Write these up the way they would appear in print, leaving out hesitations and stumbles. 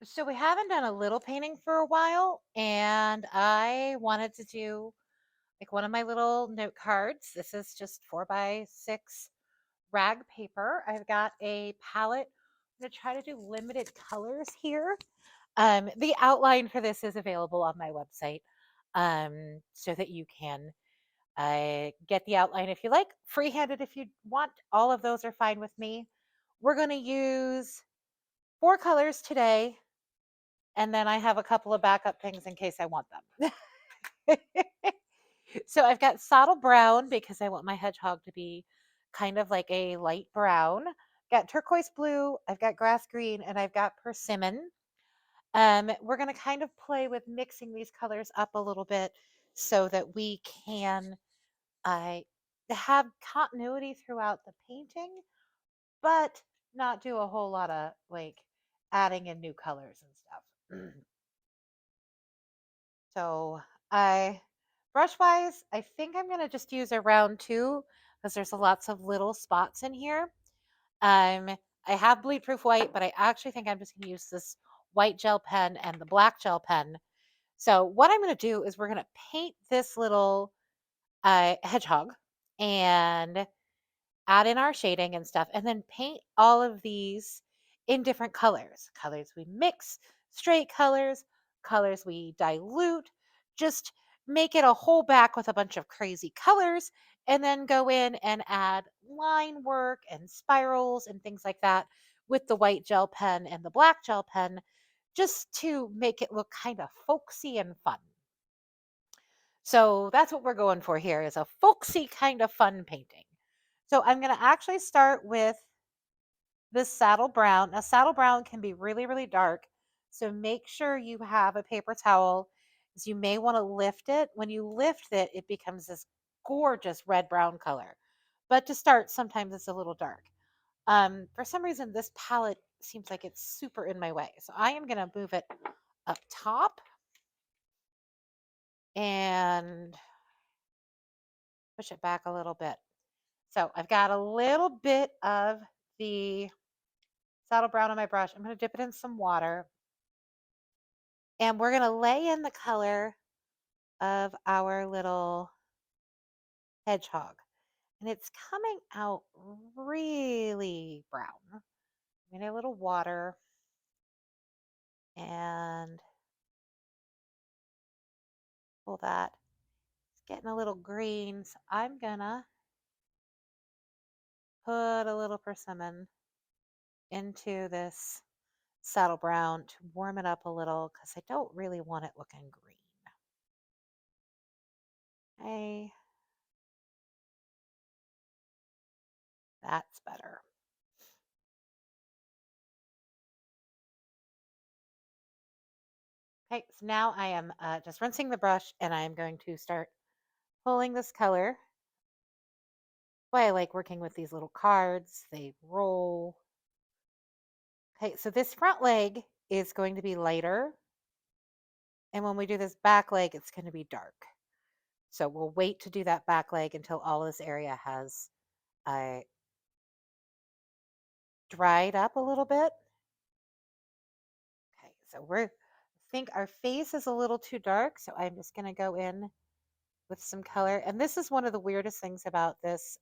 So we haven't done a little painting for a while, and I wanted to do like one of my little note cards. This is just 4x6 rag paper. I've got a palette. I'm going to try to do limited colors here. The outline for this is available on my website, so that you can get the outline if you like, freehanded if you want. All of those are fine with me. We're going to use 4 colors today, and then I have a couple of backup things in case I want them. So I've got saddle brown because I want my hedgehog to be kind of like a light brown. Got turquoise blue, I've got grass green, and I've got persimmon. We're going to kind of play with mixing these colors up a little bit so that we can uh, have continuity throughout the painting, but not do a whole lot of like adding in new colors and stuff. So I brush wise, I think I'm gonna just use a round two because there's lots of little spots in here. I have bleed proof white, but I actually think I'm just gonna use this white gel pen and the black gel pen. So what I'm gonna do is we're gonna paint this little hedgehog and add in our shading and stuff, and then paint all of these in different colors. Colors we mix, straight colors, colors we dilute, just make it a whole back with a bunch of crazy colors, and then go in and add line work and spirals and things like that with the white gel pen and the black gel pen, just to make it look kind of folksy and fun. So that's what we're going for here, is a folksy kind of fun painting. So I'm going to actually start with this saddle brown. Now, saddle brown can be really, really dark. So make sure you have a paper towel, as you may want to lift it. When you lift it, it becomes this gorgeous red brown color. But to start, sometimes it's a little dark. For some reason, this palette seems like it's super in my way. So I am going to move it up top and push it back a little bit. So I've got a little bit of the saddle brown on my brush. I'm going to dip it in some water, and we're going to lay in the color of our little hedgehog. And it's coming out really brown. I need a little water and pull that. It's getting a little green. So I'm going to put a little persimmon into this saddle brown to warm it up a little because I don't really want it looking green. Okay, that's better. Okay, so now I am just rinsing the brush, and I am going to start pulling this color. Why I like working with these little cards, they roll. Okay, so this front leg is going to be lighter, and when we do this back leg, it's going to be dark. So we'll wait to do that back leg until all this area has uh, dried up a little bit. Okay, so I think our face is a little too dark, so I'm just going to go in with some color. And this is one of the weirdest things about this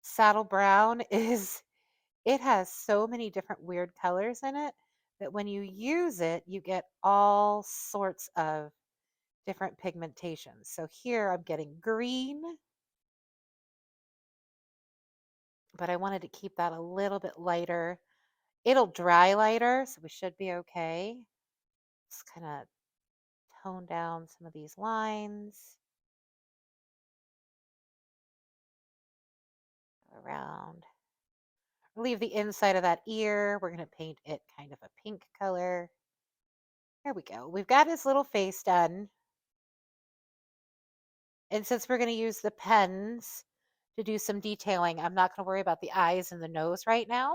saddle brown is it has so many different weird colors in it that when you use it, you get all sorts of different pigmentations. So here I'm getting green, but I wanted to keep that a little bit lighter. It'll dry lighter, so we should be okay. Just kind of tone down some of these lines around. Leave the inside of that ear. We're going to paint it kind of a pink color. There we go. We've got his little face done. And since we're going to use the pens to do some detailing, I'm not going to worry about the eyes and the nose right now.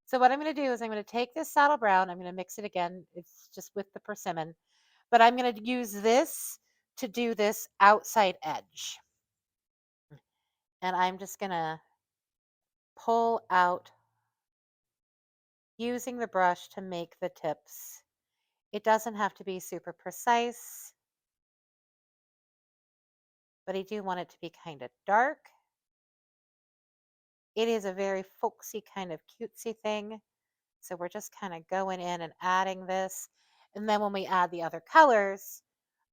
So what I'm going to do is I'm going to take this saddle brown. I'm going to mix it again. It's just with the persimmon. But I'm going to use this to do this outside edge. And I'm just going to pull out using the brush to make the tips. It doesn't have to be super precise, but I do want it to be kind of dark. It is a very folksy kind of cutesy thing. So we're just kind of going in and adding this. And then when we add the other colors,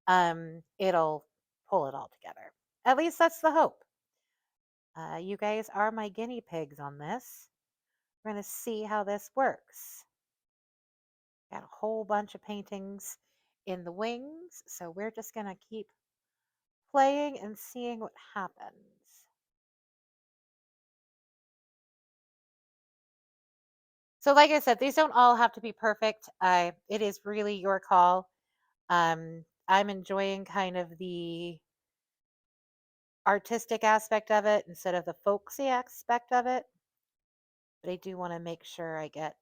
it'll pull it all together. At least that's the hope. You guys are my guinea pigs on this. We're going to see how this works. Got a whole bunch of paintings in the wings, so we're just going to keep playing and seeing what happens. So like I said, these don't all have to be perfect. It is really your call. I'm enjoying kind of the artistic aspect of it instead of the folksy aspect of it. But I do want to make sure I get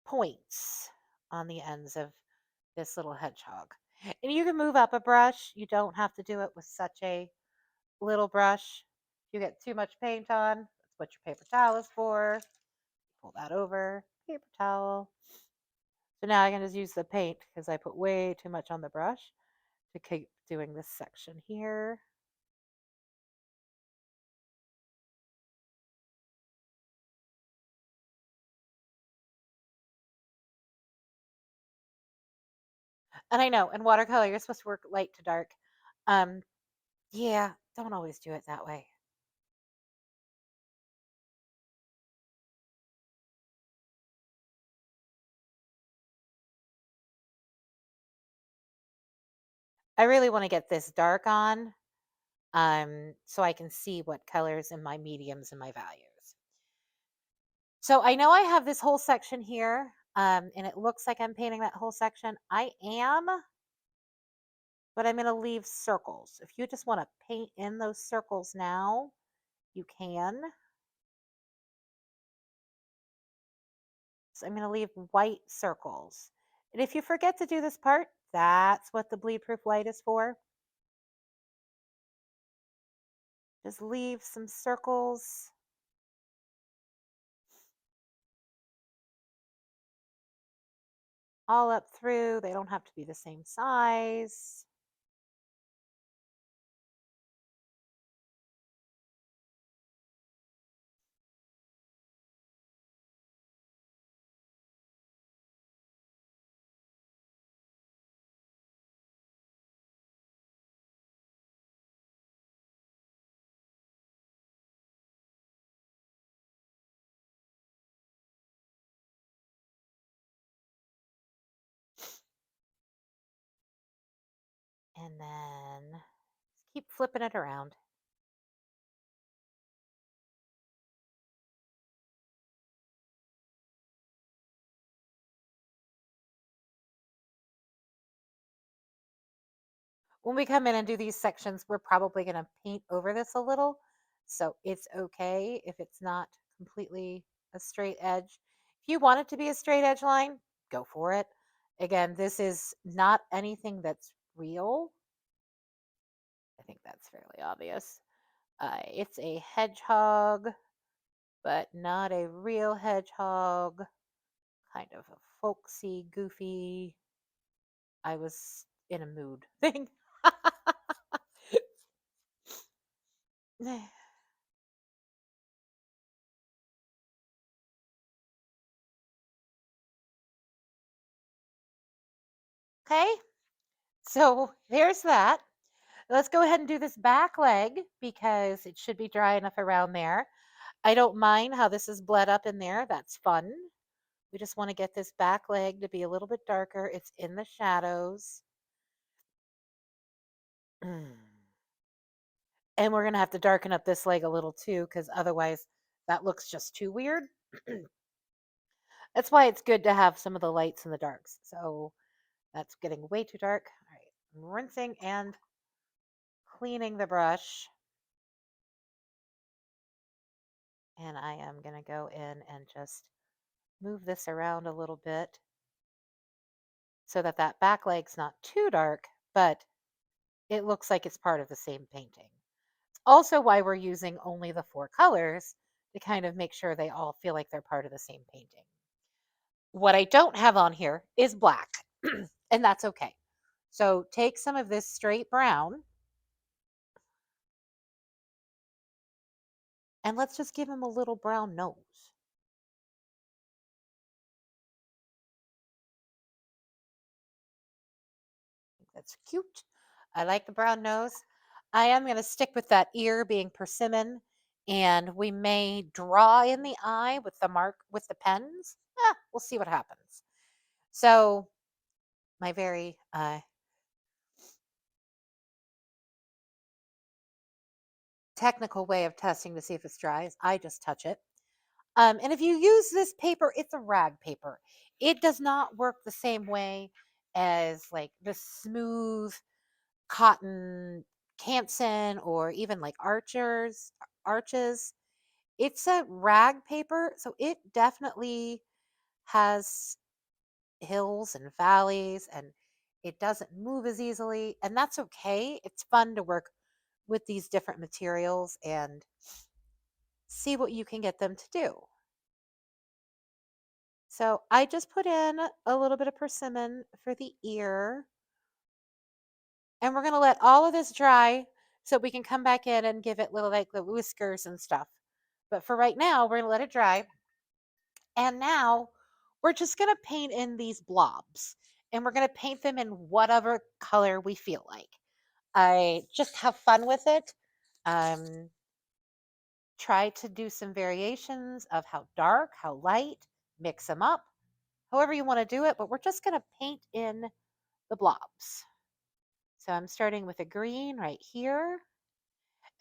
points on the ends of this little hedgehog. And you can move up a brush. You don't have to do it with such a little brush. If you get too much paint on, that's what your paper towel is for. Pull that over, paper towel. So now I can just use the paint because I put way too much on the brush to keep doing this section here. And I know in watercolor, you're supposed to work light to dark. Um, yeah, don't always do it that way. I really want to get this dark on so I can see what colors in my mediums and my values. So I know I have this whole section here, and it looks like I'm painting that whole section. I am, but I'm going to leave circles. If you just want to paint in those circles now, you can. So I'm going to leave white circles. And if you forget to do this part, that's what the bleed proof white is for. Just leave some circles. All up through. They don't have to be the same size. And then keep flipping it around. When we come in and do these sections, we're probably going to paint over this a little. So it's okay if it's not completely a straight edge. If you want it to be a straight edge line, go for it. Again, this is not anything that's real. I think that's fairly obvious. It's a hedgehog, but not a real hedgehog. Kind of a folksy, goofy, I was in a mood thing. Okay, so there's that. Let's go ahead and do this back leg because it should be dry enough around there. I don't mind how this is bled up in there. That's fun. We just want to get this back leg to be a little bit darker. It's in the shadows. And we're going to have to darken up this leg a little too because otherwise that looks just too weird. That's why it's good to have some of the lights and the darks. So that's getting way too dark. All right, I'm rinsing and cleaning the brush. And I am going to go in and just move this around a little bit so that that back leg's not too dark, but it looks like it's part of the same painting. It's also why we're using only the 4 colors to kind of make sure they all feel like they're part of the same painting. What I don't have on here is black, and that's okay. So take some of this straight brown and let's just give him a little brown nose. That's cute. I like the brown nose. I am going to stick with that ear being persimmon, and we may draw in the eye with the mark with the pens. We'll see what happens. So my very technical way of testing to see if it's dry is I just touch it. And if you use this paper, it's a rag paper. It does not work the same way as like the smooth cotton Canson or even like arches. It's a rag paper, so it definitely has hills and valleys and it doesn't move as easily, and that's okay. It's fun to work with these different materials and see what you can get them to do. So I just put in a little bit of persimmon for the ear, and we're going to let all of this dry so we can come back in and give it little like the whiskers and stuff. But for right now, we're going to let it dry. And now we're just going to paint in these blobs, and we're going to paint them in whatever color we feel like. I just have fun with it. Um, Try to do some variations of how dark, how light, mix them up, however you want to do it, but we're just going to paint in the blobs. So I'm starting with a green right here.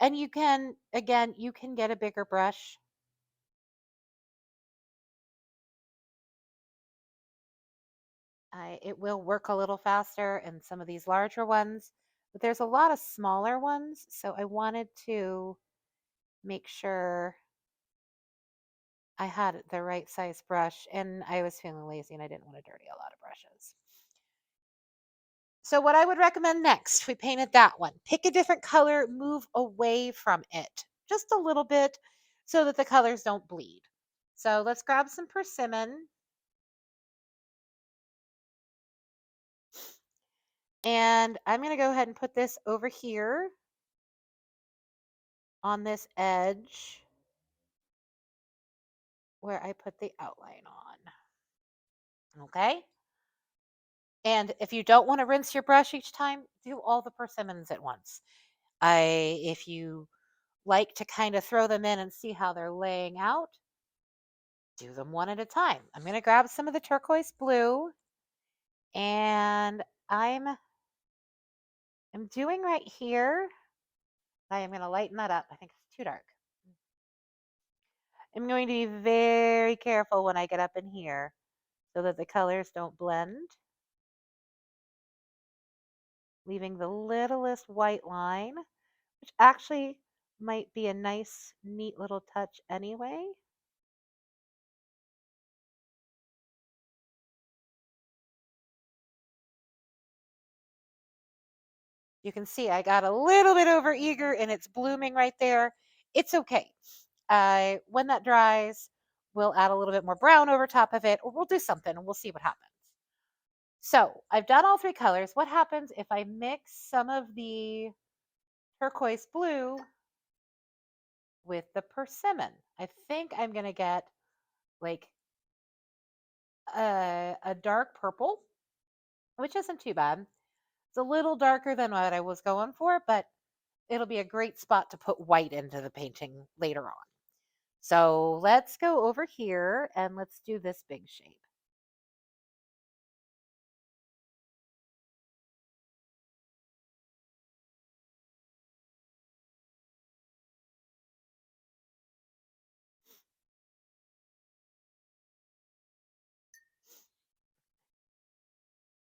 And you can, again, you can get a bigger brush. It will work a little faster in some of these larger ones, but there's a lot of smaller ones. So I wanted to make sure I had the right size brush, and I was feeling lazy and I didn't want to dirty a lot of brushes. So what I would recommend next, we painted that one. Pick a different color, move away from it just a little bit so that the colors don't bleed. So let's grab some persimmon. And I'm going to go ahead and put this over here on this edge where I put the outline on. Okay. And if you don't want to rinse your brush each time, do all the persimmons at once. If you like to kind of throw them in and see how they're laying out, do them one at a time. I'm going to grab some of the turquoise blue, and I'm doing right here. I am going to lighten that up. I think it's too dark. I'm going to be very careful when I get up in here so that the colors don't blend, leaving the littlest white line, which actually might be a nice, neat little touch anyway. You can see I got a little bit over eager and it's blooming right there. It's okay. When that dries, we'll add a little bit more brown over top of it, or we'll do something and we'll see what happens. So I've done all three colors. What happens if I mix some of the turquoise blue with the persimmon? I think I'm going to get like a dark purple, which isn't too bad. It's a little darker than what I was going for, but it'll be a great spot to put white into the painting later on. So let's go over here and let's do this big shape.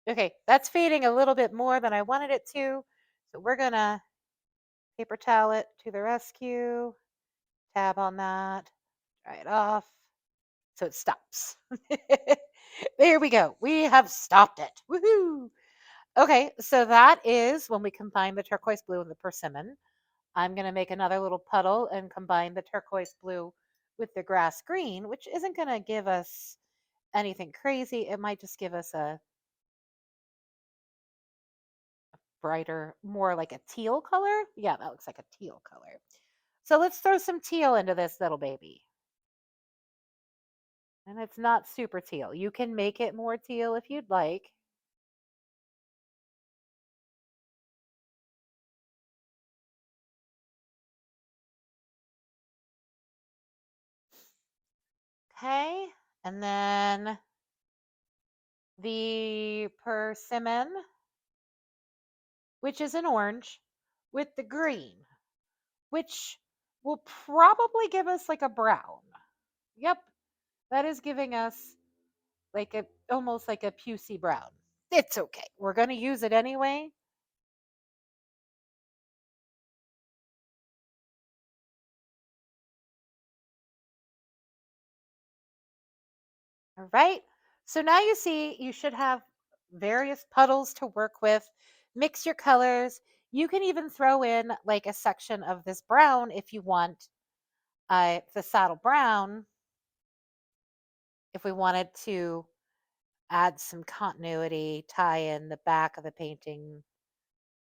Okay, that's fading a little bit more than I wanted it to. So we're gonna paper towel it to the rescue, tab on that, dry it off so it stops. There we go. We have stopped it. Woohoo! Okay, so that is when we combine the turquoise blue and the persimmon. I'm going to make another little puddle and combine the turquoise blue with the grass green, which isn't going to give us anything crazy. It might just give us a brighter, more like a teal color. Yeah, that looks like a teal color. So let's throw some teal into this little baby. And it's not super teal. You can make it more teal if you'd like. Okay. And then the persimmon, which is an orange, with the green, which will probably give us like a brown. Yep, that is giving us like a almost like a pucey brown. It's okay. We're going to use it anyway. All right. So now you see you should have various puddles to work with. Mix your colors. You can even throw in like a section of this brown if you want, the saddle brown, if we wanted to add some continuity, tie in the back of the painting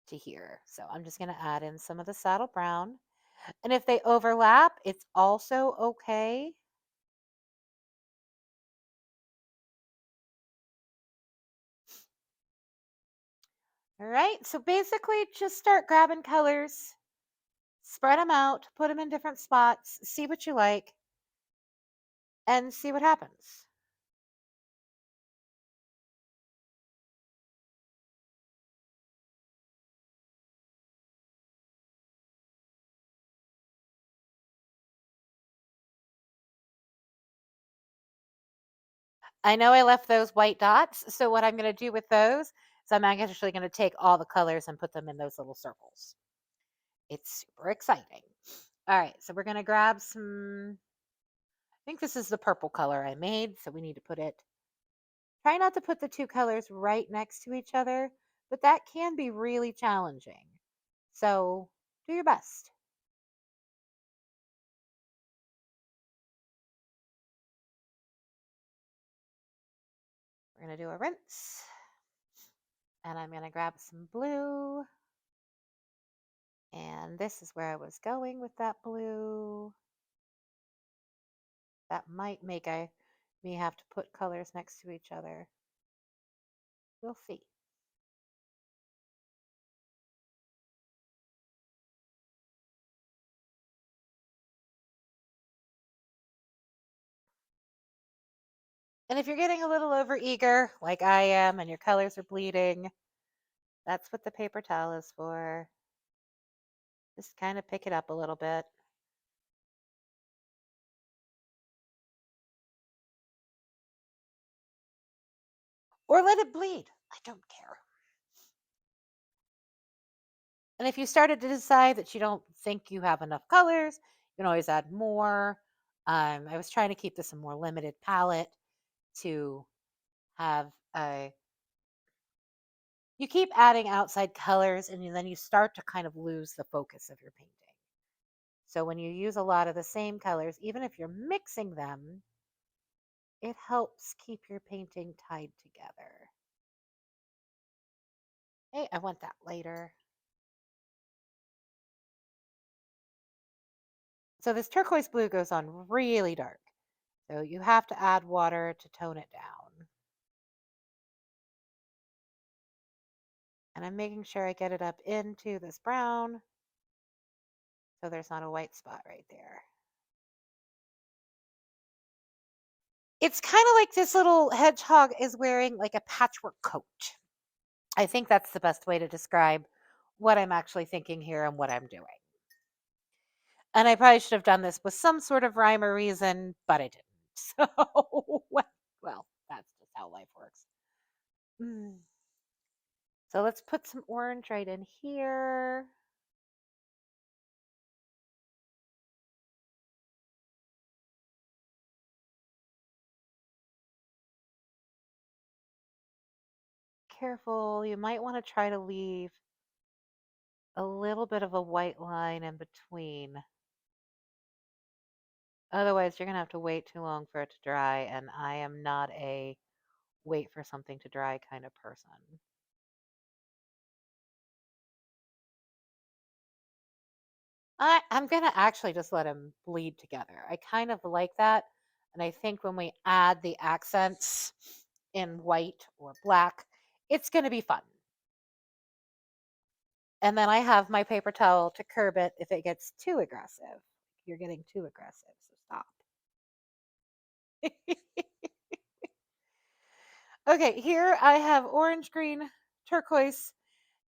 to here. So I'm just going to add in some of the saddle brown. And if they overlap, it's also okay. All right. So basically, just start grabbing colors, spread them out, put them in different spots, see what you like, and see what happens. I know I left those white dots. So what I'm going to do with those is I'm actually going to take all the colors and put them in those little circles. It's super exciting. All right. So we're going to grab some, I think this is the purple color I made. So we need to put it, try not to put the two colors right next to each other, but that can be really challenging. So do your best. We're going to do a rinse. And I'm going to grab some blue. And this is where I was going with that blue. That might make me have to put colors next to each other. We'll see. And if you're getting a little over eager, like I am, and your colors are bleeding, that's what the paper towel is for. Just kind of pick it up a little bit. Or let it bleed. I don't care. And if you started to decide that you don't think you have enough colors, you can always add more. I was trying to keep this a more limited palette to have a. You keep adding outside colors and then you start to kind of lose the focus of your painting. So when you use a lot of the same colors, even if you're mixing them, it helps keep your painting tied together. Hey, I want that later. So this turquoise blue goes on really dark. So you have to add water to tone it down. And I'm making sure I get it up into this brown so there's not a white spot right there. It's kind of like this little hedgehog is wearing like a patchwork coat. I think that's the best way to describe what I'm actually thinking here and what I'm doing. And I probably should have done this with some sort of rhyme or reason, but I didn't. So, well, that's just how life works. Mm. So let's put some orange right in here. Careful, you might want to try to leave a little bit of a white line in between Otherwise, you're gonna have to wait too long for it to dry, and I am not a wait for something to dry kind of person. I'm gonna actually just let them bleed together. I kind of like that, and I think when we add the accents in white or black, it's gonna be fun. And then I have my paper towel to curb it if it gets too aggressive. You're getting too aggressive, so stop. Okay, here I have orange, green, turquoise,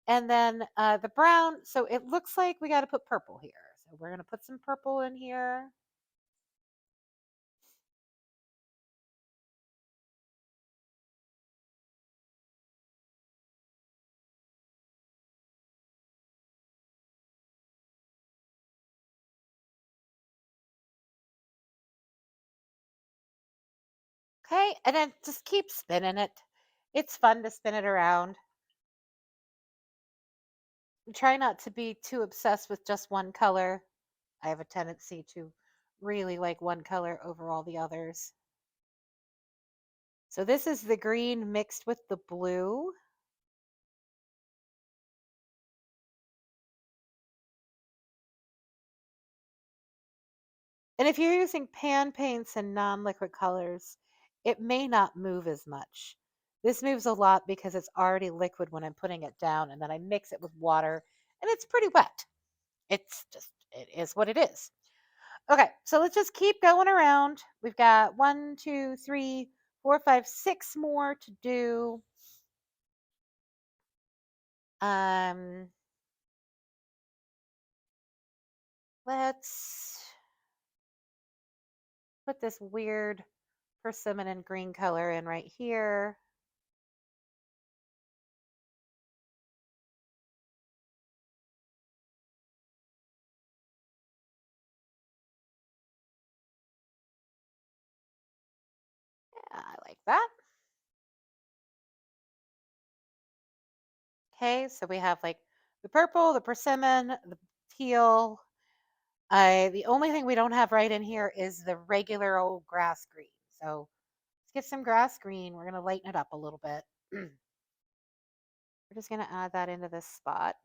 and then the brown. So it looks like we got to put purple here. So we're going to put some purple in here. Okay, and then just keep spinning it. It's fun to spin it around. Try not to be too obsessed with just one color. I have a tendency to really like one color over all the others. So this is the green mixed with the blue. And if you're using pan paints and non-liquid colors, it may not move as much. This moves a lot because it's already liquid when I'm putting it down, and then I mix it with water, and it's pretty wet. It is what it is. Okay, so let's just keep going around. We've got 1, 2, 3, 4, 5, 6 more to do. Um, let's put this weird persimmon and green color in right here. Yeah, I like that. Okay, so we have like the purple, the persimmon, the teal. The only thing we don't have right in here is the regular old grass green. So let's get some grass green. We're going to lighten it up a little bit. We're just going to add that into this spot.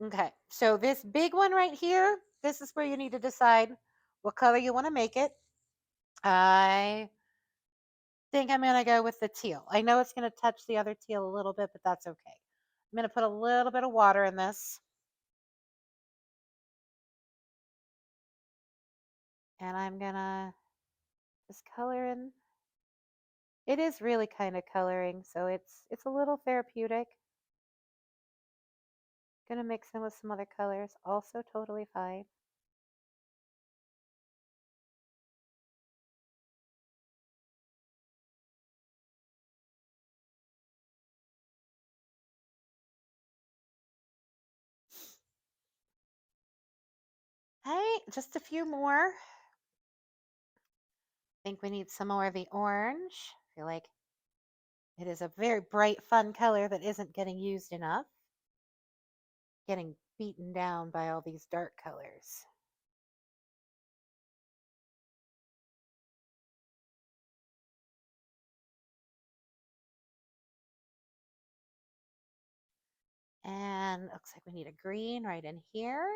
Okay, so this big one right here, this is where you need to decide what color you want to make it. I think I'm going to go with the teal. I know it's going to touch the other teal a little bit, but that's okay. I'm going to put a little bit of water in this. And I'm going to just color in. It is really kind of coloring, so it's a little therapeutic. Gonna mix in with some other colors, also totally fine. Hey, just a few more. I think we need some more of the orange. I feel like it is a very bright, fun color that isn't getting used enough. Getting beaten down by all these dark colors. And looks like we need a green right in here.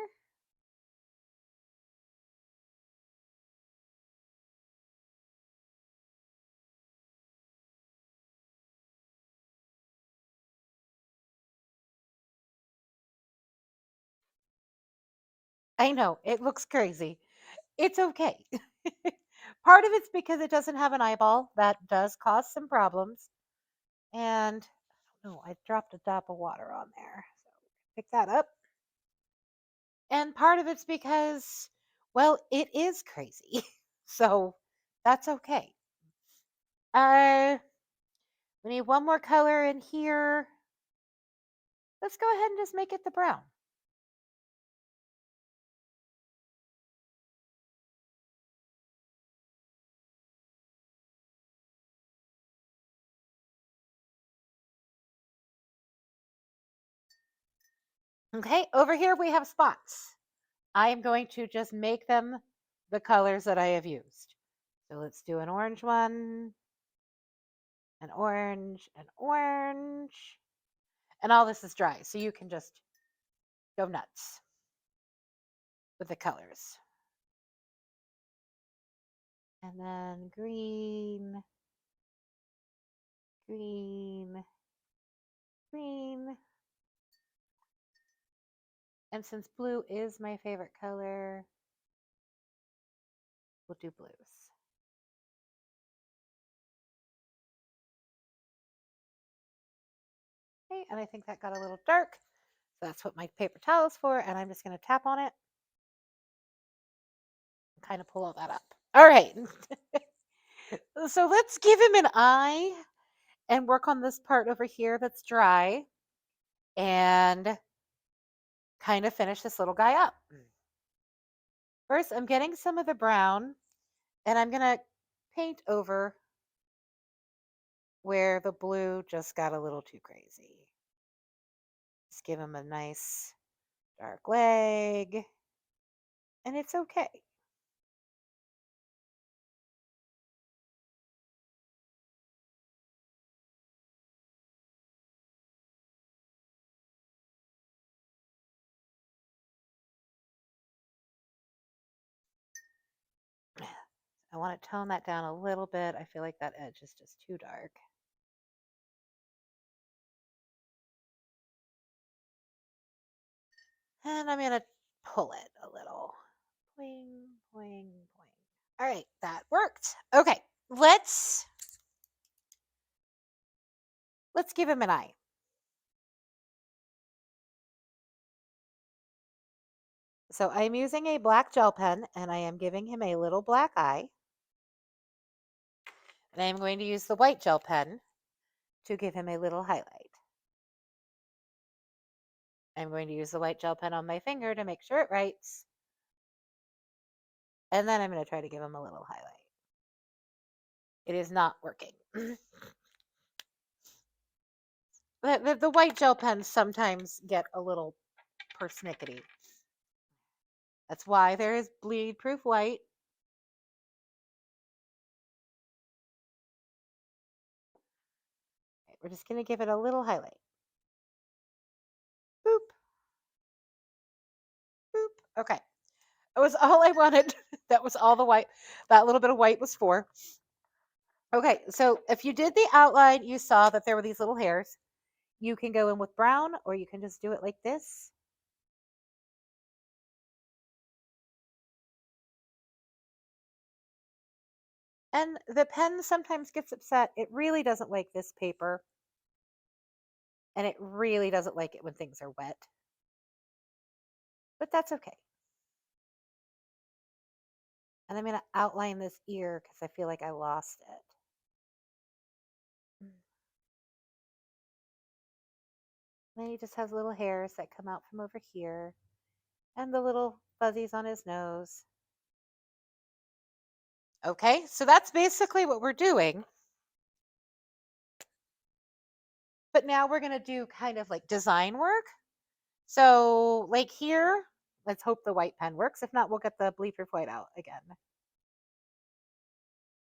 I know, it looks crazy. It's okay. Part of it's because it doesn't have an eyeball. That does cause some problems. And oh, I dropped a drop of water on there. So pick that up. And part of it's because, well, it is crazy. So that's okay. Uh, we need one more color in here. Let's go ahead and just make it the brown. Okay, over here we have spots. I am going to just make them the colors that I have used. So let's do an orange one, an orange, an orange. And all this is dry, so you can just go nuts with the colors. And then green, green, green. And since blue is my favorite color, we'll do blues. Okay, and I think that got a little dark. So that's what my paper towel is for, and I'm just going to tap on it and kind of pull all that up. All right. So let's give him an eye and work on this part over here that's dry and kind of finish this little guy up. First, I'm getting some of the brown and I'm going to paint over where the blue just got a little too crazy. Just give him a nice dark leg, and it's okay. I want to tone that down a little bit. I feel like that edge is just too dark. And I'm going to pull it a little. Boing, boing, boing. All right, that worked. Okay, let's give him an eye. So I'm using a black gel pen and I am giving him a little black eye. And I am going to use the white gel pen to give him a little highlight. I'm going to use the white gel pen on my finger to make sure it writes. And then I'm going to try to give him a little highlight. It is not working. The white gel pens sometimes get a little persnickety. That's why there is bleed proof white. Okay, we're just going to give it a little highlight. Boop. Boop. Okay. That was all I wanted. That was all the white. That little bit of white was for. Okay, so if you did the outline, you saw that there were these little hairs. You can go in with brown or you can just do it like this. And the pen sometimes gets upset. It really doesn't like this paper. And it really doesn't like it when things are wet. But that's okay. And I'm going to outline this ear because I feel like I lost it. And then he just has little hairs that come out from over here. And the little fuzzies on his nose. Okay, so that's basically what we're doing. But now we're going to do kind of like design work. So like here, let's hope the white pen works. If not, we'll get the bleed proof white out again.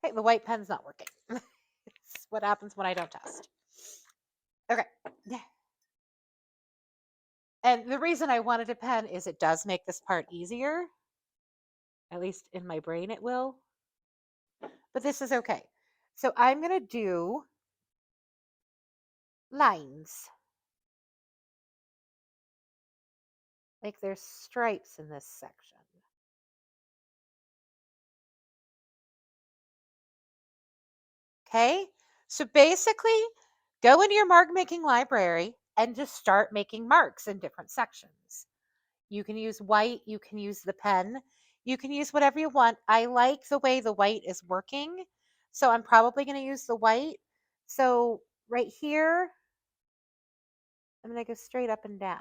Okay, the white pen's not working. It's what happens when I don't test. Okay. And the reason I wanted a pen is it does make this part easier. At least in my brain it will. But this is okay. So I'm going to do lines. Like there's stripes in this section. Okay, so basically go into your mark making library and just start making marks in different sections. You can use white, you can use the pen, you can use whatever you want. I like the way the white is working, so I'm probably going to use the white. So right here, I'm going to go straight up and down.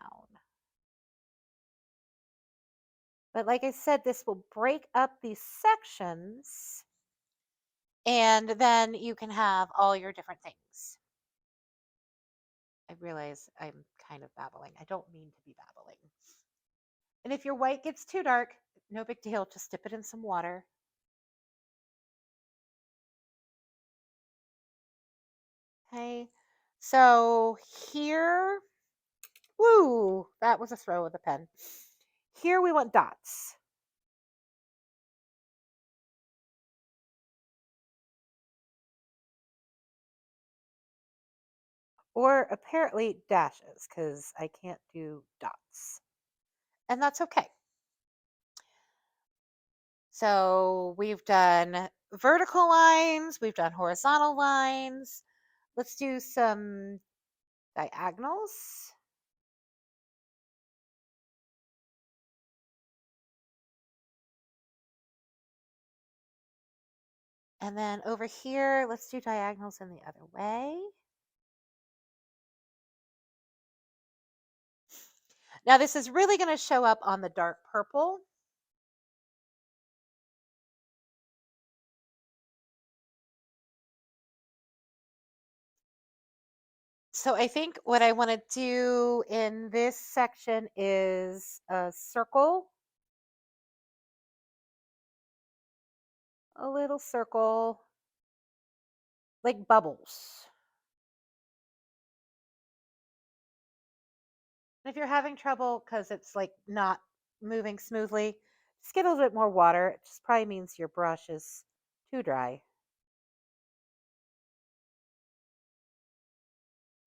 But like I said, this will break up these sections and then you can have all your different things. I realize I'm kind of babbling. I don't mean to be babbling. falling. And if your white gets too dark, no big deal, just dip it in some water. Okay, so here, woo, that was a throw of the pen. Here we want dots. Or apparently dashes, because I can't do dots. And that's okay. So we've done vertical lines, we've done horizontal lines. Let's do some diagonals. And then over here, let's do diagonals in the other way. Now this is really going to show up on the dark purple. So I think what I want to do in this section is a circle, a little circle, like bubbles. And if you're having trouble because it's like not moving smoothly, just get a little bit more water. It just probably means your brush is too dry.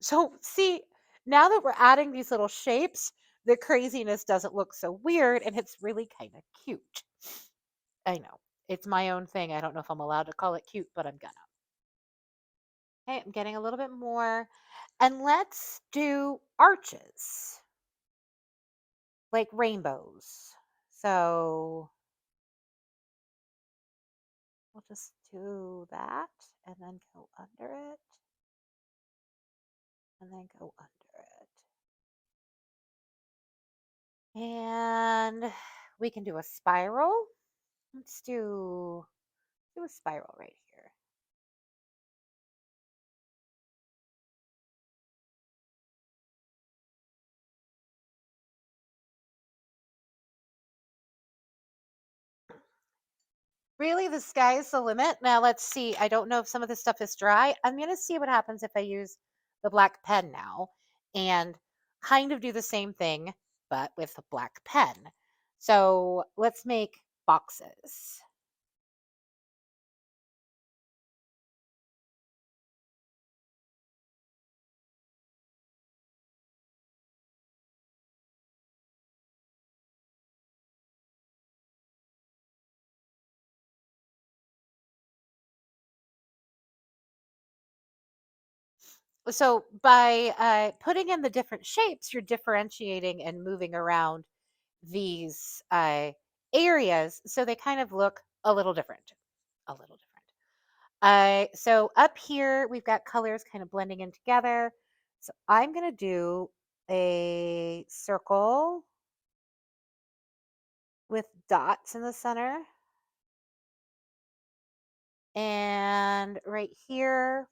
So see, now that we're adding these little shapes, the craziness doesn't look so weird and it's really kind of cute. I know. It's my own thing. I don't know if I'm allowed to call it cute, but I'm gonna. Okay, I'm getting a little bit more. And let's do arches, like rainbows. So we'll just do that and then go under it and then go under it. And we can do a spiral. Let's do a spiral right here. Really, the sky's the limit. Now let's see. I don't know if some of this stuff is dry. I'm going to see what happens if I use the black pen now and kind of do the same thing, but with a black pen. So let's make boxes. So by putting in the different shapes, you're differentiating and moving around these areas so they kind of look a little different. A little different. So up here, we've got colors kind of blending in together. So I'm going to do a circle with dots in the center. And right here,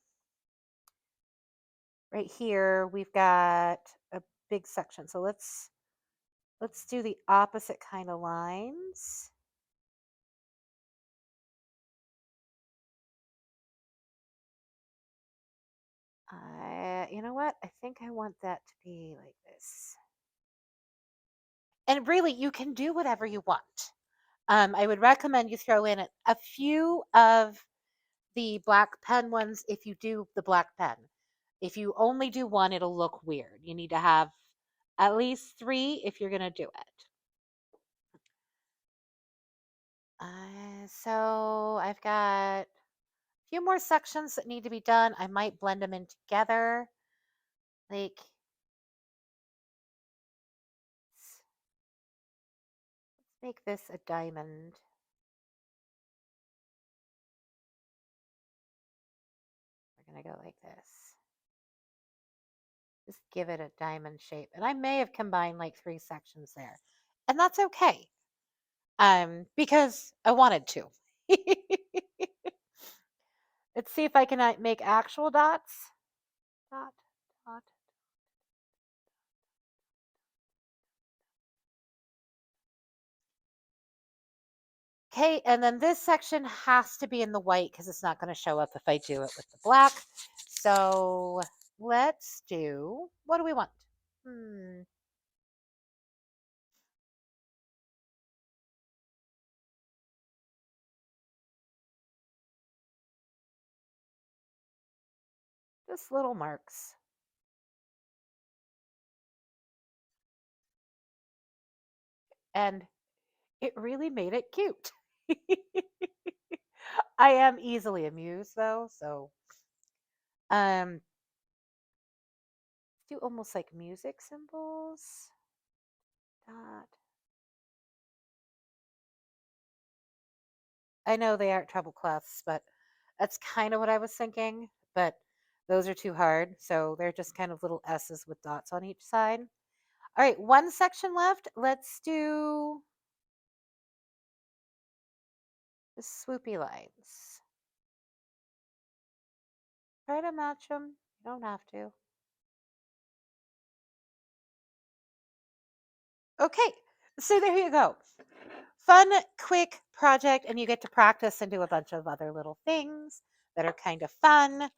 we've got a big section. So let's do the opposite kind of lines. You know what? I think I want that to be like this. And really, you can do whatever you want. I would recommend you throw in a few of the black pen ones if you do the black pen. If you only do one, it'll look weird. You need to have at least 3 if you're going to do it. So I've got a few more sections that need to be done. I might blend them in together. Like, let's make this a diamond. We're going to go like this. Just give it a diamond shape. And I may have combined like 3 sections there. And that's okay. Because I wanted to. Let's see if I can make actual dots. Dot, dot. Okay, and then this section has to be in the white because it's not going to show up if I do it with the black. So let's do, what do we want? Just little marks. And it really made it cute. I am easily amused though, so um do almost like music symbols. Dot. I know they aren't treble clefs, but that's kind of what I was thinking. But those are too hard, so they're just kind of little S's with dots on each side. All right, one section left. Let's do the swoopy lines. Try to match them. You don't have to. Okay, so there you go. Fun, quick project, and you get to practice and do a bunch of other little things that are kind of fun.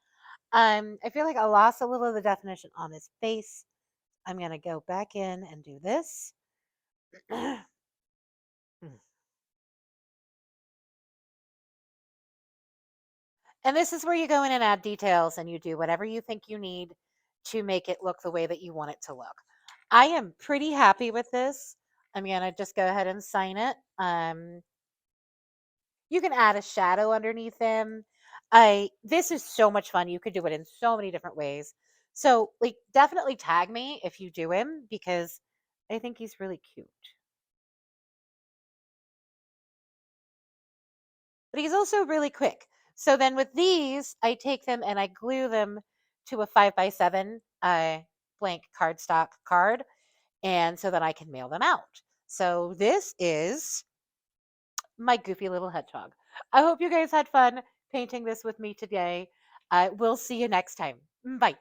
I feel like I lost a little of the definition on his face. I'm gonna go back in and do this. And this is where you go in and add details and you do whatever you think you need to make it look the way that you want it to look. I am pretty happy with this. I'm gonna just go ahead and sign it. You can add a shadow underneath him. I This is so much fun. You could do it in so many different ways. So like definitely tag me if you do him because I think he's really cute. But he's also really quick. So then with these, I take them and I glue them to a 5x7 blank cardstock card, and so that I can mail them out. So this is my goofy little hedgehog. I hope you guys had fun painting this with me today. We'll see you next time. Bye.